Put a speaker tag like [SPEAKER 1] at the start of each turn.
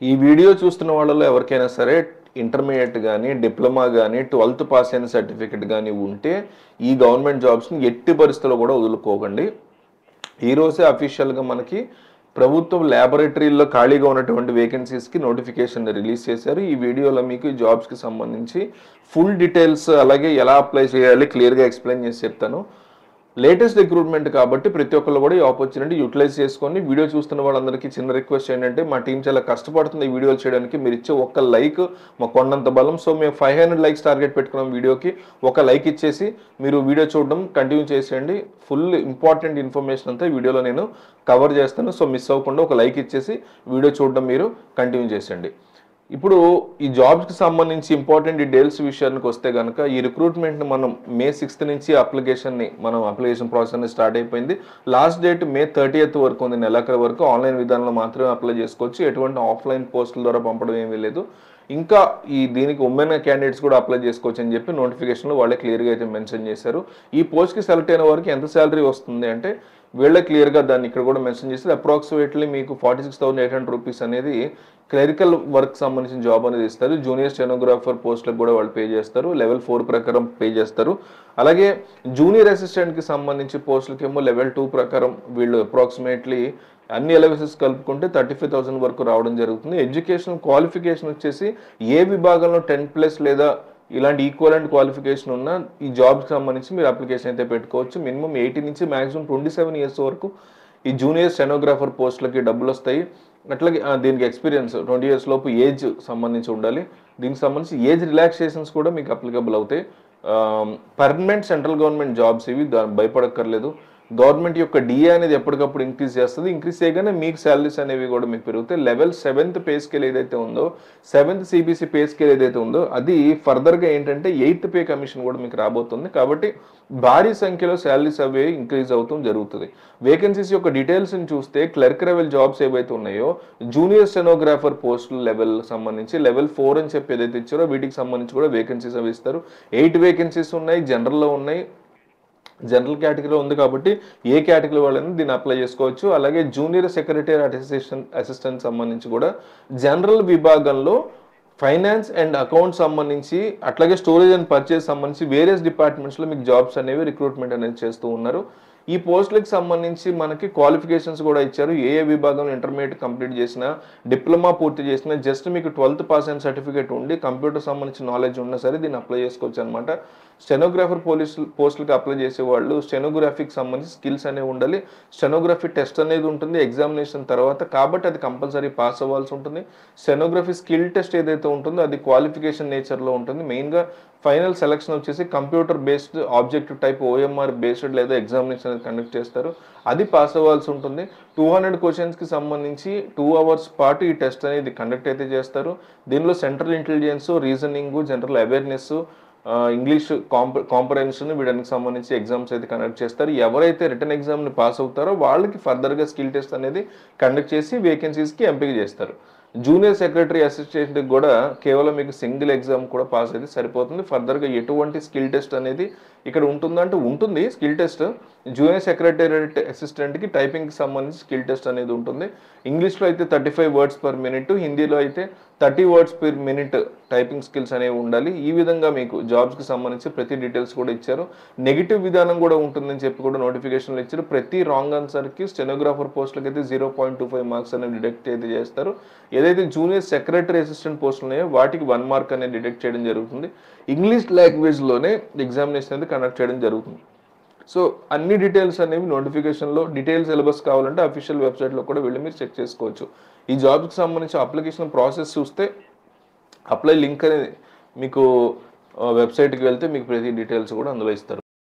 [SPEAKER 1] ఈ వీడియో చూస్తున్న వాళ్ళలో ఎవరికైనా సరే ఇంటర్మీడియట్ కానీ డిప్లొమా కానీ 12th పాస్ అయిన సర్టిఫికెట్ కానీ ఉంటే ఈ గవర్నమెంట్ జాబ్స్ని ఎట్టి పరిస్థితుల్లో కూడా వదులుకోకండి. ఈరోజే అఫీషియల్గా మనకి ప్రభుత్వం ల్యాబొరేటరీల్లో ఖాళీగా ఉన్నటువంటి వేకెన్సీస్కి నోటిఫికేషన్ రిలీజ్ చేశారు. ఈ వీడియోలో మీకు ఈ జాబ్స్కి సంబంధించి ఫుల్ డీటెయిల్స్ అలాగే ఎలా అప్లై చేయాలి క్లియర్గా ఎక్స్ప్లెయిన్ చేసి చెప్తాను. లేటెస్ట్ రిక్రూట్మెంట్ కాబట్టి ప్రతి ఒక్కళ్ళు కూడా ఈ ఆపర్చునిటీ యూటిలైజ్ చేసుకొని వీడియో చూస్తున్న వాళ్ళందరికీ చిన్న రిక్వెస్ట్ ఏంటంటే మా టీం చాలా కష్టపడుతుంది ఈ వీడియోలు చేయడానికి. మీరు ఇచ్చే ఒక్క లైక్ మా కొండంత బలం. సో మేము 500 లైక్స్ టార్గెట్ పెట్టుకున్నాం వీడియోకి. ఒక లైక్ ఇచ్చేసి మీరు వీడియో చూడడం కంటిన్యూ చేసేయండి. ఫుల్ ఇంపార్టెంట్ ఇన్ఫర్మేషన్ అంతా వీడియోలో నేను కవర్ చేస్తాను. సో మిస్ అవ్వకుండా ఒక లైక్ ఇచ్చేసి వీడియో చూడడం మీరు కంటిన్యూ చేసేయండి. ఇప్పుడు ఈ జాబ్స్కి సంబంధించి ఇంపార్టెంట్ డీటెయిల్స్ విషయానికి వస్తే కనుక ఈ రిక్రూట్మెంట్ని మనం May 6th నుంచి అప్లికేషన్ ప్రాసెస్ అనేది స్టార్ట్ అయిపోయింది. లాస్ట్ డేట్ May 30th వరకు ఉంది. నెలాఖరు వరకు ఆన్లైన్ విధానంలో మాత్రమే అప్లై చేసుకోవచ్చు. ఎటువంటి ఆఫ్లైన్ పోస్టుల ద్వారా పంపడం ఏమీ లేదు. ఇంకా దీనికి ఉమెన్ క్యాండిడేట్స్ కూడా అప్లై చేసుకోవచ్చు అని చెప్పి నోటిఫికేషన్లో వాళ్ళే క్లియర్గా అయితే మెన్షన్ చేశారు. ఈ పోస్ట్కి సెలెక్ట్ అయిన వారికి ఎంత శాలరీ వస్తుంది అంటే వీళ్ళే క్లియర్గా దాన్ని ఇక్కడ కూడా మెన్షన్ చేస్తారు. అప్రాక్సిమేట్లీ మీకు 46,800 రూపీస్ అనేది క్లరికల్ వర్క్ సంబంధించిన జాబ్ అనేది ఇస్తారు. జూనియర్ స్టెనోగ్రాఫర్ పోస్టులకు కూడా వాళ్ళు పే చేస్తారు. లెవెల్ 4 ప్రకారం పే చేస్తారు. అలాగే జూనియర్ అసిస్టెంట్కి సంబంధించి పోస్టులకేమో లెవెల్ 2 ప్రకారం వీళ్ళు అప్రాక్సిమేట్లీ అన్ని అలవెన్సెస్ కలుపుకుంటే 35,000 వరకు రావడం జరుగుతుంది. ఎడ్యుకేషన్ క్వాలిఫికేషన్ వచ్చేసి ఏ విభాగంలో 10+ లేదా ఇలాంటి ఈక్వలెంట్ క్వాలిఫికేషన్ ఉన్న ఈ జాబ్కి సంబంధించి మీరు అప్లికేషన్ అయితే పెట్టుకోవచ్చు. మినిమం 18 నుంచి మ్యాక్సిమం 27 ఇయర్స్ వరకు ఈ జూనియర్ స్టెనోగ్రాఫర్ పోస్టులకి డబ్బులు వస్తాయి. అట్లాగే దీనికి ఎక్స్పీరియన్స్ 20 ఇయర్స్ లోపు ఏజ్ సంబంధించి ఉండాలి. దీనికి సంబంధించి ఏజ్ రిలాక్సేషన్స్ కూడా మీకు అప్లికబుల్ అవుతాయి. పర్మనెంట్ సెంట్రల్ గవర్నమెంట్ జాబ్స్ ఇవి, భయపడక్కర్లేదు. గవర్నమెంట్ యొక్క డిఏ అనేది ఎప్పటికప్పుడు ఇంక్రీజ్ చేస్తుంది. ఇంక్రీజ్ చేయగానే మీకు శాలరీస్ అనేవి కూడా మీకు పెరుగుతాయి. లెవెల్ 7th పే స్కేల్ ఏదైతే ఉందో 7th CBC పే స్కేల్ ఏదైతే ఉందో అది ఫర్దర్గా ఏంటంటే 8th పే కమిషన్ కూడా మీకు రాబోతుంది. కాబట్టి భారీ సంఖ్యలో శాలరీస్ అవి ఇంక్రీజ్ అవుతూ జరుగుతుంది. వేకెన్సీస్ యొక్క డీటెయిల్స్ని చూస్తే క్లర్క్ లెవెల్ జాబ్స్ ఏవైతే ఉన్నాయో జూనియర్ స్టెనోగ్రాఫర్ పోస్టుల లెవెల్ సంబంధించి లెవెల్ 4 అని చెప్పి ఏదైతే ఇచ్చారో వీటికి సంబంధించి కూడా వేకెన్సీస్ అవి ఇస్తారు. 8 వేకెన్సీస్ ఉన్నాయి. జనరల్లో ఉన్నాయి. జనరల్ కేటగిరీలో ఉంది కాబట్టి ఏ కేటగిరీ వాళ్ళని దీన్ని అప్లై చేసుకోవచ్చు. అలాగే జూనియర్ సెక్రటరీ అసిస్టెంట్ సంబంధించి కూడా జనరల్ విభాగంలో ఫైనాన్స్ అండ్ అకౌంట్స్ సంబంధించి అట్లాగే స్టోరేజ్ అండ్ పర్చేస్ సంబంధించి వేరియస్ డిపార్ట్మెంట్స్లో మీకు జాబ్స్ అనేవి రిక్రూట్మెంట్ అనేది చేస్తూ ఉన్నారు. ఈ పోస్టులకు సంబంధించి మనకి క్వాలిఫికేషన్స్ కూడా ఇచ్చారు. ఏ విభాగంలో ఇంటర్మీడియట్ కంప్లీట్ చేసినా డిప్లొమా పూర్తి చేసినా జస్ట్ మీకు 12th పాస్ అయిన సర్టిఫికేట్ ఉండి కంప్యూటర్ సంబంధించిన నాలెడ్జ్ ఉన్నా సరే దీన్ని అప్లై చేసుకోవచ్చు అనమాట. స్టెనోగ్రాఫర్ పోస్టులకు అప్లై చేసే వాళ్ళు స్టెనోగ్రఫీకి సంబంధించి స్కిల్స్ అనేవి ఉండాలి. స్టెనోగ్రఫీ టెస్ట్ అనేది ఉంటుంది ఎగ్జామినేషన్ తర్వాత, కాబట్టి అది కంపల్సరీ పాస్ అవ్వాల్సి ఉంటుంది. స్టెనోగ్రఫీ స్కిల్ టెస్ట్ ఏదైతే ఉంటుందో అది క్వాలిఫికేషన్ నేచర్లో ఉంటుంది. మెయిన్గా ఫైనల్ సెలక్షన్ వచ్చేసి computer based objective type OMR based లేదా ఎగ్జామినేషన్ అనేది కండక్ట్ చేస్తారు. అది పాస్ అవ్వాల్సి ఉంటుంది. 200 క్వశ్చన్స్కి సంబంధించి 2 hours పాటు ఈ టెస్ట్ అనేది కండక్ట్ అయితే చేస్తారు. దీనిలో central intelligence, reasoning, general awareness, English comprehension వీడానికి సంబంధించి ఎగ్జామ్స్ అయితే కండక్ట్ చేస్తారు. ఎవరైతే రిటర్న్ ఎగ్జామ్ని పాస్ అవుతారో వాళ్ళకి ఫర్దర్గా స్కిల్ టెస్ట్ అనేది కండక్ట్ చేసి వేకెన్సీస్కి ఎంపిక చేస్తారు. జూనియర్ సెక్రటరీ అసిస్టెంట్కి కూడా కేవలం మీకు సింగిల్ ఎగ్జామ్ కూడా పాస్ అయితే సరిపోతుంది. ఫర్దర్గా ఎటువంటి స్కిల్ టెస్ట్ అనేది ఇక్కడ ఉంటుందంటే ఉంటుంది స్కిల్ టెస్ట్. జూనియర్ సెక్రటరీ అసిస్టెంట్కి టైపింగ్కి సంబంధించి స్కిల్ టెస్ట్ అనేది ఉంటుంది. ఇంగ్లీష్లో అయితే 35 words per minute, హిందీలో అయితే 30 words per minute typing skills అనేవి ఉండాలి. ఈ విధంగా మీకు జాబ్స్కి సంబంధించి ప్రతి డీటెయిల్స్ కూడా ఇచ్చారు. నెగిటివ్ విధానం కూడా ఉంటుందని చెప్పి కూడా నోటిఫికేషన్లు ఇచ్చారు. ప్రతి రాంగ్ ఆన్సర్కి స్టెనోగ్రాఫర్ పోస్టులకి అయితే 0.25 మార్క్స్ అనేది డిడక్ట్ అయితే చేస్తారు. ఏదైతే జూనియర్ సెక్రటరీ అసిస్టెంట్ పోస్టులు ఉన్నాయో వాటికి 1 మార్క్ అనేది డిడక్ట్ చేయడం జరుగుతుంది. ఇంగ్లీష్ లాంగ్వేజ్లోనే ఎగ్జామినేషన్ అనేది కండక్ట్ చేయడం జరుగుతుంది. సో అన్ని డీటెయిల్స్ అనేవి నోటిఫికేషన్లో డీటెయిల్ సిలబస్ కావాలంటే అఫీషియల్ వెబ్సైట్లో కూడా వెళ్ళి మీరు చెక్ చేసుకోవచ్చు. ఈ జాబ్కి సంబంధించి అప్లికేషన్ ప్రాసెస్ చూస్తే అప్లై లింక్ అనేది మీకు వెబ్సైట్కి వెళ్తే మీకు ప్రతి డీటెయిల్స్ కూడా అందులో ఇస్తారు.